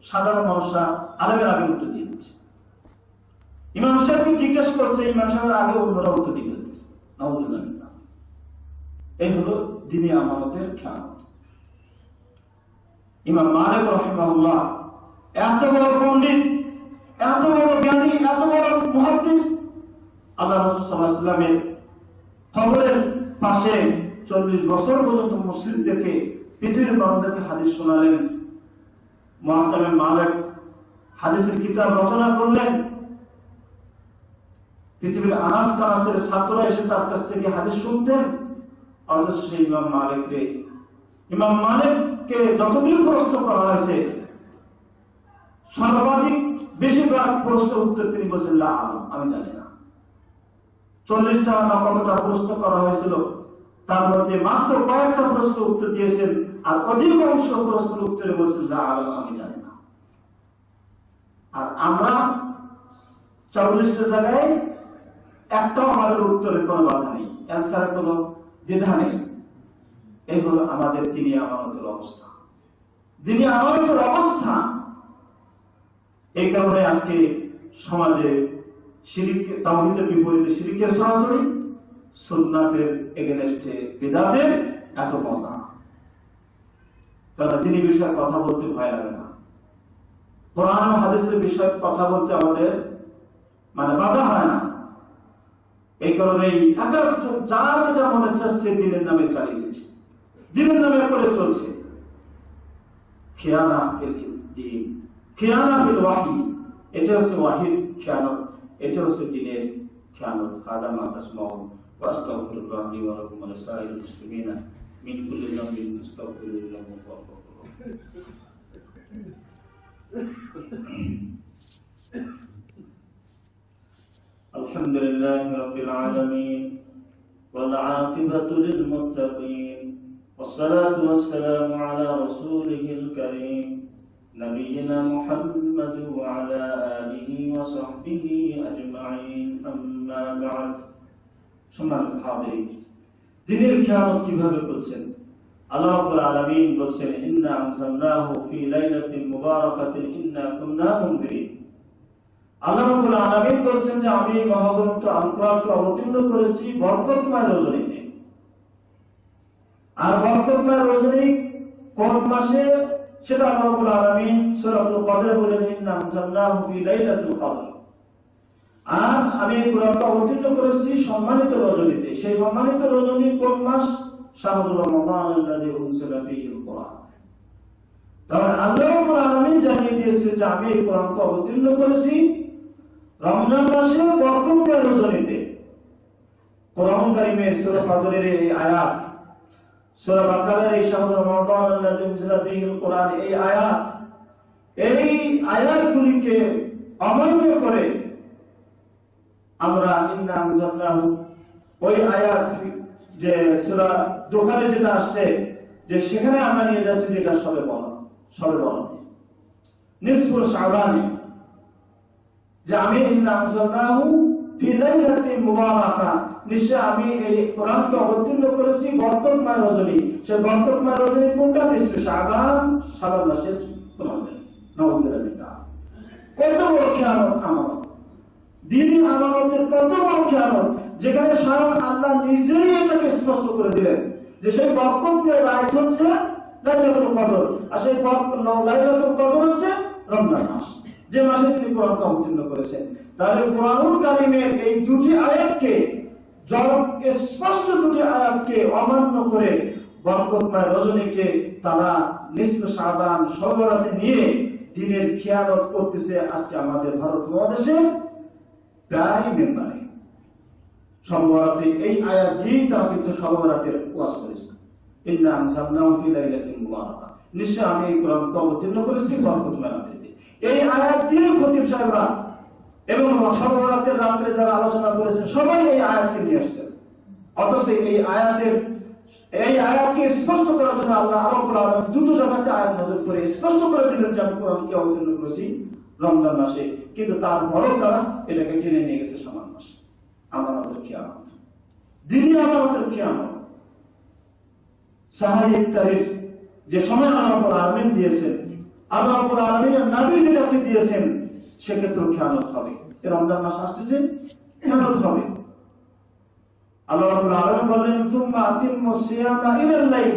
সাধারণ মানুষরা আলেমের আগে উত্তর দিয়ে দিচ্ছে। ইমাম সাহেবকে জিজ্ঞেস করছে, ইমাম সাহেবের আগে অন্যরা উত্তর দিয়ে দিচ্ছে। নাউযুবিল্লাহ। এই হলো দ্বীনি আমানতের খেয়ানত। ইমাম মালিক রাহিমাহুল্লাহ এত বড় পণ্ডিত, এত বড় জ্ঞানী, এত বড় মুহাদ্দিস, আল্লাহ রাসূল সাল্লাল্লাহু আলাইহি ওয়াসাল্লামের কবরের পাশে 40 বছর পর্যন্ত মুসলিমদেরকে, পৃথিবীর মানুষদেরকে হাদিস শোনালেন। মুহাদ্দিস মালিক হাদিসের কিতাব রচনা করলেন। পৃথিবীর আনাস কানাসের ছাত্ররা এসে তার কাছ থেকে হাদিস শুনতেন। অথচ সেই ইমাম মালিককে যতগুলি প্রশ্ন করা হয়েছে, সর্বাধিক বেশিরভাগ প্রশ্ন উত্তর তিনি বলছেন লা আলাম, আমি জানি না। 40টা না কতটা প্রশ্ন করা হয়েছিল, তার মধ্যে মাত্র কয়েকটা প্রশ্ন উত্তর দিয়েছেন, আর অধিকাংশ প্রশ্নের উত্তরে বলছেন লা আলাম, আমি জানি না। আর আমরা 40টা জায়গায় একটাও আমাদের উত্তরের কোনো বাধা নেই, অ্যান্সারের কোনো দ্বিধা নেই। এই হলো আমাদের দ্বীনি আমানতের অবস্থা, দ্বীনি আমানতের অবস্থা। এই কারণে আজকে সমাজে শিরক, তাওহীদের বিপরীতে শিরকের সরাসরি, সুন্নাতের এগেইনস্টে বিদআতের এত মজা। কারণ দ্বীনি বিষয়ে কথা বলতে ভয় লাগে না, কোরআন ও হাদিসের বিষয়ে কথা বলতে আমাদের মানে বাধা হয় না। এই কারণেই যার যেটা মনে চাচ্ছে দ্বীনের নামে চালিয়ে দিচ্ছে, দ্বীনের নামে করে চলছে। খিয়ানা ফিল দ্বীন, খিয়ানা ফিল ওয়াহী, এটা হচ্ছে ওয়াহীর খিয়ানত, এটা হচ্ছে দ্বীনের খিয়ানত। হাদা মা তাসমাউন ওয়া আস্তাগফিরুল্লাহ লি ওয়া লাকুম ওয়া লিসাইরিল মুসলিমিনা মিন কুল্লি যামবিন আস্তাগফিরুল্লাহ ওয়া আতুবু ইলাইহি। الحمد لله رب العالمين والعاقبة للمتقين والصلاة والسلام على رسوله الكريم نبينا محمد وعلى آله وصحبه أجمعين أما بعد। সম্মানিত হাজিরিন, দ্বীনের খেয়ানত কিভাবে করছেন? আল্লাহ রাব্বুল আলামিন বলেন, ইন্না আনজালনাহু ফি লাইলাতিন মুবারাকাতিন ইন্না কুন্না মুনদিরিন। আল্লাহ রাব্বুল আলামিন বলেন যে আমি মহাগ্রন্থ আল কোরআনকে অবতীর্ণ করেছি বরকতময় রজনীতে। আর বরকতময় রজনী কোন মাসে সেটা আল্লাহ রাব্বুল আলামিন সূরাতুল কদরে বলেন, ইন্না আনজালনাহু ফি লাইলাতুল কদর। আর আমি এই কোরআনকে অবতীর্ণ করেছি সম্মানিত রজনীতে। সেই সম্মানিত রজনী কোন মাস? শাহরুর রমাদান আল্লাযী উনজিলা ফীহিল কোরআন। তাহলে আল্লাহ রাব্বুল আলামিন জানিয়ে দিয়েছেন যে আমি এই কোরআনকে অবতীর্ণ করেছি রমজান মাসে বরকতময় রজনীতে। কোরআন কারীমের সূরা কদরের এই আয়াত, সূরা বাকারার এই শাহরুর রমাদান আল্লাযী উনজিলা ফীহিল কোরআন, এই আয়াতগুলিকে অমান্য করে আমরা ইন্না আনজালনাহু ওই আয়াত যে সূরা দোকানে যেটা আসছে যে সেখানে আমরা নিয়ে যাচ্ছি যেটা সবে বরাতে নিসফুল শাবানে, যে আমি ইন্না আনজালনাহু ফি লাইলাতিন মুবারাকা, নিশ্চয় আমি এই কোরআনকে অবতীর্ণ করেছি বরকতময় রজনী। সেই বরকতময় রজনী কোনটা? নিসফুল শাবান, শাবান মাসের 15। নববিরামিতা কত বড় খেয়ানত, আমানত, দ্বীনি আমানতের কত বড় খেয়ানত, যেখানে স্বয়ং আল্লাহ নিজেই এটাকে স্পষ্ট করে দিলেন যে সেই বরকতের রাত হচ্ছে লাইলাতুল কদর, আর সেই লাইলাতুল কদর হচ্ছে রমজান মাস, যে মাসে তিনি কোরআনকে অবতীর্ণ করেছেন। তাহলে কোরআনুল কারীমের এই দুটি আয়াতকে, স্পষ্ট দুটি আয়াতকে অমান্য করে বরকতময় রজনীকে তারা নিসফ শাবান, শবে বরাতে নিয়ে দিনের খেয়ানত করতেছে। আজকে আমাদের ভারত মহাদেশে প্রায় মেম্বারে শবে বরাতে এই আয়াত দিয়েই তারা কিন্তু শবে বরাতের ওয়াজ করেছে, ইন্না আনজালনাহু ফি লাইলাতিন মুবারাকা, নিশ্চয় আমি এই কোরআনকে অবতীর্ণ করেছি বরকতময় রাতে। এই আয়াত দিয়ে খতিব সাহেবরা এবং শবে বরাতের রাত্রে যারা আলোচনা করেছেন সবাই এই আয়াতকে নিয়ে আসছেন। অথচ এই আয়াতকে স্পষ্ট করার জন্য আল্লাহ রাব্বুল আলামিন দুটো জায়গাতে আয়াত নাযিল করে স্পষ্ট করে দিলেন যে আমি কোরআনকে অবতীর্ণ করেছি রমজান মাসে, কিন্তু তারপরেও তারা এটাকে টেনে নিয়ে গেছে শাবান মাসে। আমানতের খেয়ানত, দ্বীনি আমানতের খেয়ানত। সাহারি ইফতারের যে সময় আল্লাহ রাব্বুল আলামিন দিয়েছেন, আল্লাহ রাব্বুল আলামিনের নবী যেটাকে দিয়েছেন, সেক্ষেত্রেও খেয়ানত হবে। এই রমজান মাস আসতেছে, খেয়ানত হবে। আল্লাহ রাব্বুল আলামিন বলেন, তুম্মা আতিম্মুস সিয়ামা ইলাল লাইল,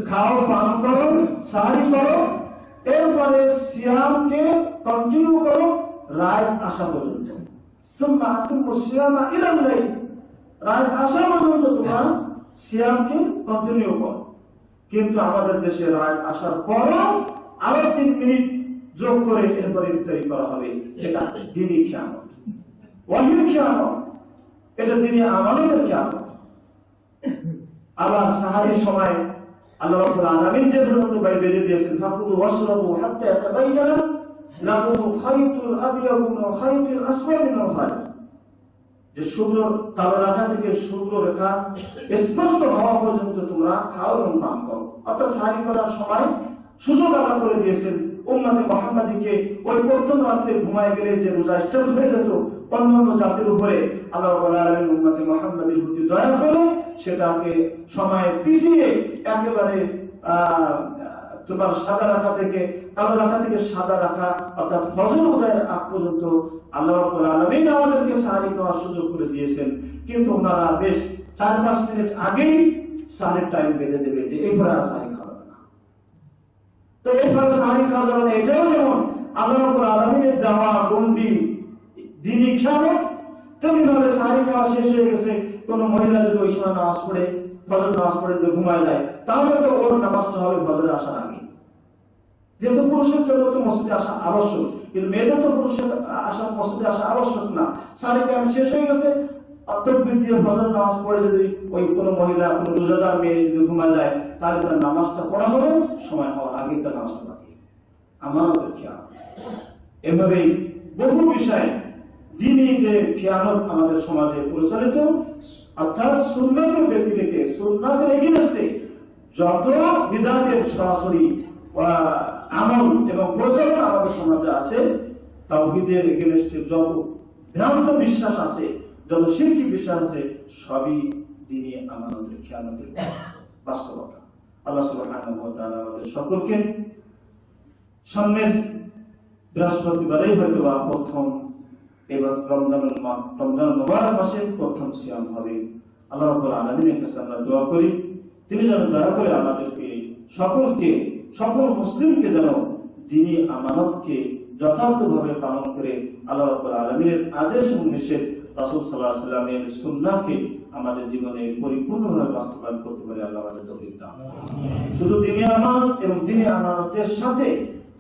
খাও, পান করো, সাহারি করো, এরপরে সিয়ামকে কন্টিনিউ করো রাত আসা পর্যন্ত। তুম্মা আতিম্মুস সিয়ামা ইলাল লাইল, রাত আসা পর্যন্ত তোমরা সিয়ামকে কন্টিনিউ করো। কিন্তু আমাদের দেশে রাত আসার পরও আরো 3 মিনিট যোগ করে এরপরে ইফতারি করা হবে। এটা দ্বীনি খেয়ানত, ওয়াহির খেয়ানত, এটা দ্বীনি আমানতের খেয়ানত। আবার সাহারির সময় আল্লাহ রাব্বুল আলামিন যে পর্যন্ত বেঁধে দিয়েছেন, ফাকুলু ওয়াশরাবু হাত্তা ইয়াতাবায়্যানা লাকুমুল খায়তুল আবয়াদু মিনাল খায়তিল আসওয়াদি মিনাল ফাজর, যে শুভ্র কালো রেখা থেকে শুভ্র রেখা স্পষ্ট হওয়া পর্যন্ত তোমরা খাও এবং পান করো। অর্থাৎ সাহারি করার সময় সুযোগ আল্লাহ করে দিয়েছেন উম্মতে মুহাম্মাদীকে। ওই প্রথম রাত্রে ঘুমায় গেলে যে রোজা স্টপ হয়ে যেত অন্যান্য জাতির উপরে, আল্লাহ রাব্বুল আলামিন উম্মতে মুহাম্মাদীর প্রতি দয়া করে সেটাকে সময় পিছিয়ে একেবারে তোমার সাদা রাখা থেকে কালো রাখা থেকে সাদা রাখা, অর্থাৎ ফজর উদয়ের আগ পর্যন্ত আল্লাহ রাব্বুল আলামিন আমাদেরকে সাহারি করার সুযোগ করে দিয়েছেন। কিন্তু ওনারা বেশ 4-5 মিনিট আগেই সাহারির টাইম বেঁধে দেবে যে এইবার আর সাহারি খাওয়া যাবে না। তো এইবার সাহারি খাওয়া যাবে না, এটাও যেমন আল্লাহ রাব্বুল আলামিনের দেওয়া গণ্ডি দ্বীনি খেয়ানত, তেমনি ভাবে সাহারি খাওয়া শেষ হয়ে গেছে, কোন মহিলা যদি ওই সময় নামাজ পড়ে, ফজর নামাজ পড়ে যদি ঘুমায় যায়, তাহলে তো ওর নামাজটা হবে ফজরে আসার আগে। যেহেতু পুরুষের জন্য তো মসজিদে আসা আবশ্যক, কিন্তু মেয়েদের তো পুরুষের মসজিদে আসা আবশ্যক না। সাহারি খাওয়া শেষ হয়ে গেছে, তকবীর দিয়ে ফজর নামাজ পড়ে যদি ওই কোনো মহিলা, কোনো রোজাদার মেয়ে যদি ঘুমায় যায়, তাহলে তার নামাজটা পড়া হবে সময় হওয়ার আগে, তার নামাজটা বাকি। আমানতের খেয়ানত। এভাবেই বহু বিষয়ে দ্বীনি যে খেয়ানত আমাদের সমাজে প্রচলিত, অর্থাৎ সুন্নাতের ব্যক্তি থেকে সুন্নাতের এগেইনস্টে যত বিদআতের সরাসরি আমল এবং প্রচলন আমাদের সমাজে আছে, তাওহীদের এগেইনস্টে যত ভ্রান্ত বিশ্বাস আছে, যত শিরকি বিশ্বাস আছে, সবই দ্বীনি আমানতের খেয়ানতের বাস্তবতা। আল্লাহ সুবহানাহু ওয়া তাআলা আমাদের সকলকে সামনের বৃহস্পতিবারেই হয়তো বা প্রথম এবার রমজান মুবারক মাসের প্রথম সিয়াম হবে। আল্লাহ রাব্বুল আলামিনের কাছে আমরা দোয়া করি, তিনি যেন দয়া করে আমাদেরকে সকল মুসলিমকে যেন দ্বীনি আমানতকে যথার্থভাবে পালন করে আল্লাহ রাব্বুল আলামিনের আদেশ এবং নিষেধ, রাসূল সাল্লাল্লাহু আলাইহি ওয়াসাল্লামের সুন্নাহকে আমাদের জীবনে পরিপূর্ণভাবে বাস্তবায়ন করতে পারে আল্লাহ আমাদের তৌফিক দান। শুধু দ্বীনি আমানত এবং দ্বীনি আমানতের সাথে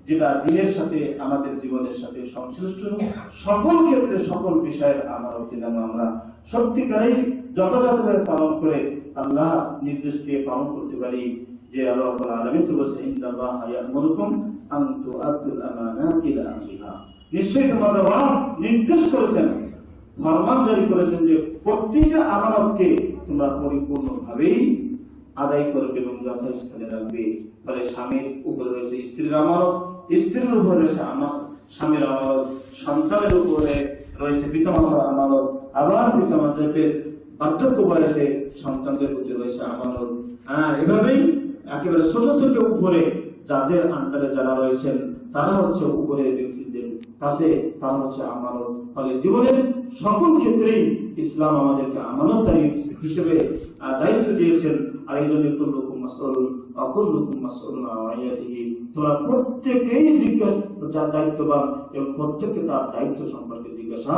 যেটা দ্বীনের সাথে আমাদের জীবনের সাথে সংশ্লিষ্ট সকল ক্ষেত্রে সকল বিষয়ের আমানতকে যেন আমরা সত্যিকারেই যথাযথভাবে পালন করে আল্লাহ নির্দেশকে পালন করতে পারি। যে আল্লাহ রাব্বুল আলামিন তো বলেছেন, ইন্নাল্লাহা ইয়া'মুরুকুম আন তুআদ্দুল আমানাতি ইলা আহলিহা, নিশ্চয়ই তোমাদের রব নির্দেশ করেছেন ফরমান জারি করেছেন যে প্রত্যেকটা আমানতকে তোমরা পরিপূর্ণভাবেই আদায় করবে এবং যথাস্থানে রাখবে। ফলে স্বামীর উপরে রয়েছে স্ত্রীর আমানত, স্ত্রীর উপরে রয়েছে স্বামীর আমানত, সন্তানের উপরে রয়েছে পিতামাতার আমানত, আবার পিতামাতাদের বার্ধক্য বয়সে সন্তানদের প্রতি রয়েছে আমানত। এভাবেই একেবারে ছোট থেকে উপরে যাদের আন্ডারে যারা রয়েছেন তারা হচ্ছে উপরের ব্যক্তিদের কাছে তারা হচ্ছে আমানত। ফলে জীবনের সকল ক্ষেত্রেই ইসলাম আমাদেরকে আমানতদারী হিসেবে দায়িত্ব দিয়েছেন। আর এই জন্য কুল্লুকুম মাসউলুন ওয়া কুল্লুকুম মাসউলুন আন রাইয়াতিহি, তোমরা প্রত্যেকেই যার দায়িত্ববান এবং প্রত্যেককে তার দায়িত্ব সম্পর্কে জিজ্ঞাসা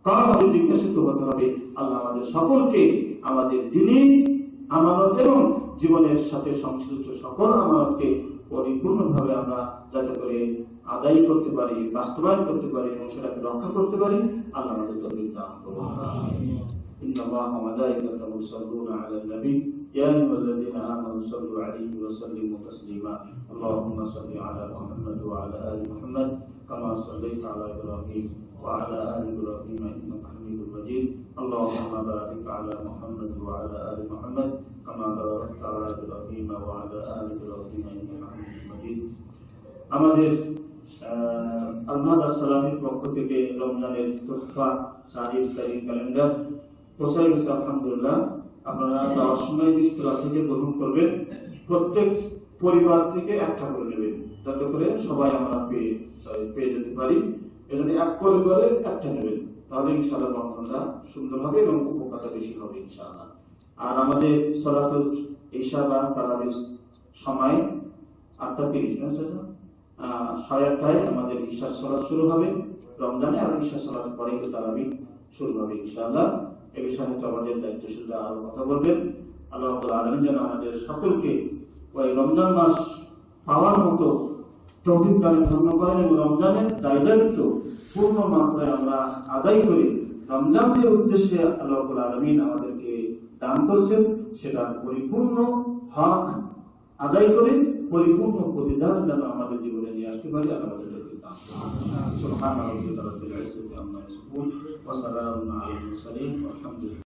করা হবে, জিজ্ঞাসিত হতে হবে। আল্লাহ আমাদের সকলকে আমাদের দ্বীনি আমানত এবং জীবনের সাথে সংশ্লিষ্ট সকল আমানতকে পরিপূর্ণভাবে আমরা যাতে করে আদায় করতে পারি, বাস্তবায়ন করতে পারি এবং সেটাকে রক্ষা করতে পারি, আল্লাহ আমাদের তৌফিক দান করুন। ইন্নাল্লাহা ওয়া মালাইকাতাহু ইউসাল্লুনা আলান নবী ইয়া আইয়ুহাল্লাযীনা আমানু সাল্লু আলাইহি ওয়া সাল্লিমু তাসলিমা। আল্লাহুম্মা সাল্লি আলা মুহাম্মাদ ওয়া আলা আলি মুহাম্মাদ কামা সাল্লাইতা আলা ইব্রাহিম ওয়া আলা আলি ইব্রাহিম ইন্নাকা হামিদুম মাজিদ। আল্লাহুম্মা বারিক আলা মুহাম্মাদ ওয়া আলা আলি মুহাম্মাদ কামা বারাকতা আলা ইব্রাহিম ওয়া আলা আলি ইব্রাহিম ইন্নাকা হামিদুম মাজিদ। আমাদের আলমাদ আসসালামের পক্ষ থেকে রমজানের তোহফা সাহিব তারিখ ক্যালেন্ডার পৌঁছে গেছে আলহামদুলিল্লাহ। আপনারা যাওয়ার সময় ইস্তেলা থেকে গ্রহণ করবেন, প্রত্যেক পরিবার থেকে একটা করে নেবেন যাতে করে সবাই আমরা পেয়ে যেতে পারি। এজন্য এক পরিবারে একটা নেবেন, তাহলে ইনশাআল্লাহ রমজানটা সুন্দর হবে এবং উপকারটা বেশি হবে ইনশাআল্লাহ। আর আমাদের সালাতুল ইশা বা তারাবির সময় 8:30 না স্যার, 8:30টায় আমাদের ইশার সালাত শুরু হবে রমজানে, আর ইশার সালাতের পরেই তারাবি শুরু হবে ইনশাআল্লাহ। এই বিষয়ে তো আমাদের দায়িত্বশীলরা আরো কথা বলবেন। আল্লাহ রাব্বুল আলামিন যেন আমাদের সকলকে ওই রমজান মাস পাওয়ার মতো তৌফিক দান করেন এবং রমজানের দায়িত্ব পূর্ণ মাত্রায় আমরা আদায় করি। রমজান যে উদ্দেশ্যে আল্লাহ রাব্বুল আলামিন আমাদেরকে দান করছেন সেটা পরিপূর্ণ হক আদায় করে পরিপূর্ণ প্রতিদান যেন আমাদের জীবনে নিয়ে আসতে পারি। আমাদের সুবহান রাব্বিকা রাব্বিল ইজ্জাতি আম্মা ইয়াসিফুন ওয়া সালামুন আলাল মুরসালিন ওয়া আলহামদুলিল্লাহ।